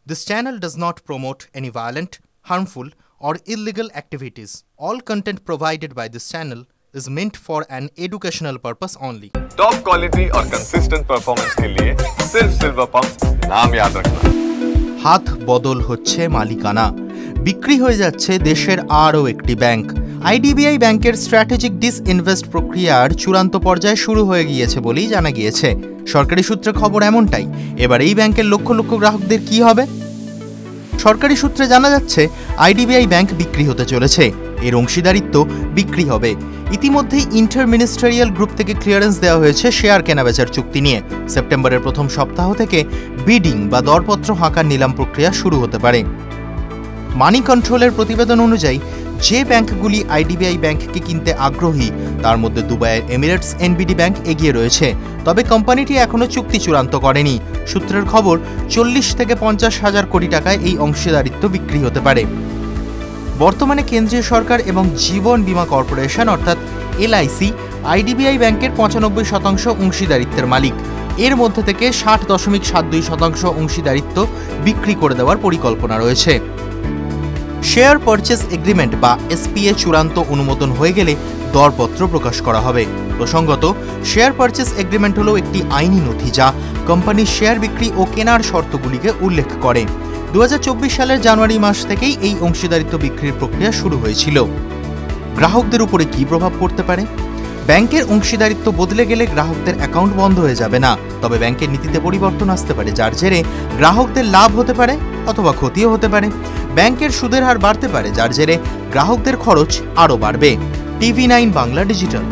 This channel does not promote any violent, harmful, or illegal activities. All content provided by this channel is meant for an educational purpose only. Top quality और consistent performance के लिए सिर्फ silver pump नाम याद रखना। হাত বদল হচ্ছে মালিকানা, বিক্রি হয়ে যাচ্ছে দেশের আরও একটি ব্যাংক। আইডিবিআই ব্যাংকের স্ট্র্যাটেজিক ডিসইনভেস্ট প্রক্রিয়ার চূড়ান্ত পর্যায়ে শুরু হয়ে গিয়েছে বলেই জানা গিয়েছে। সরকারি সূত্রে খবর এমনটাই। এবার এই ব্যাংকের লক্ষ লক্ষ গ্রাহকদের কি হবে? সরকারি সূত্রে জানা যাচ্ছে আইডিবিআই ব্যাংক বিক্রি হতে চলেছে, এর অংশীদারিত্ব বিক্রি হবে। ইতিমধ্যেই ইন্টার মিনিস্ট্রিয়াল গ্রুপ থেকে ক্লিয়ারেন্স দেওয়া হয়েছে শেয়ার কেনাবেচার চুক্তি নিয়ে। সেপ্টেম্বরের প্রথম সপ্তাহ থেকে বিডিং বা দরপত্র হাঁকার নিলাম প্রক্রিয়া শুরু হতে পারে। মানি কন্ট্রোলের প্রতিবেদন অনুযায়ী যে ব্যাংকগুলি আইডিবিআই ব্যাংককে কিনতে আগ্রহী তার মধ্যে দুবাইয়ের এমিরেটস এনবিডি ব্যাংক এগিয়ে রয়েছে। তবে কোম্পানিটি এখনও চুক্তি চূড়ান্ত করেনি। সূত্রের খবর 40 থেকে 50 হাজার কোটি টাকায় এই অংশীদারিত্ব বিক্রি হতে পারে। বর্তমানে কেন্দ্রীয় সরকার এবং জীবন বীমা কর্পোরেশন অর্থাৎ এলআইসি আইডিবিআই ব্যাংকের 95% অংশীদারিত্বের মালিক। এর মধ্যে থেকে 60.72% অংশীদারিত্ব বিক্রি করে দেওয়ার পরিকল্পনা রয়েছে। শেয়ার পারচেজ এগ্রিমেন্ট বা এসপিএ চূড়ান্ত অনুমোদন হয়ে গেলে দরপত্র প্রকাশ করা হবে। প্রসঙ্গত, শেয়ার পারচেজ এগ্রিমেন্ট হল একটি আইনি নথি যা কোম্পানির শেয়ার বিক্রি ও কেনার শর্তগুলিকে উল্লেখ করে। 2024 সালের জানুয়ারি মাস থেকেই এই অংশীদারিত্ব বিক্রির প্রক্রিয়া শুরু হয়েছিল। গ্রাহকদের উপরে কী প্রভাব পড়তে পারে? ব্যাংকের অংশীদারিত্ব বদলে গেলে গ্রাহকদের অ্যাকাউন্ট বন্ধ হয়ে যাবে না, তবে ব্যাংকের নীতিতে পরিবর্তন আসতে পারে, যার জেরে গ্রাহকদের লাভ হতে পারে অথবা ক্ষতিও হতে পারে। ব্যাংকের সুদের হার বাড়তে পারে, যার জেরে গ্রাহকদের খরচ আরও বাড়বে। TV9 Bangla digital.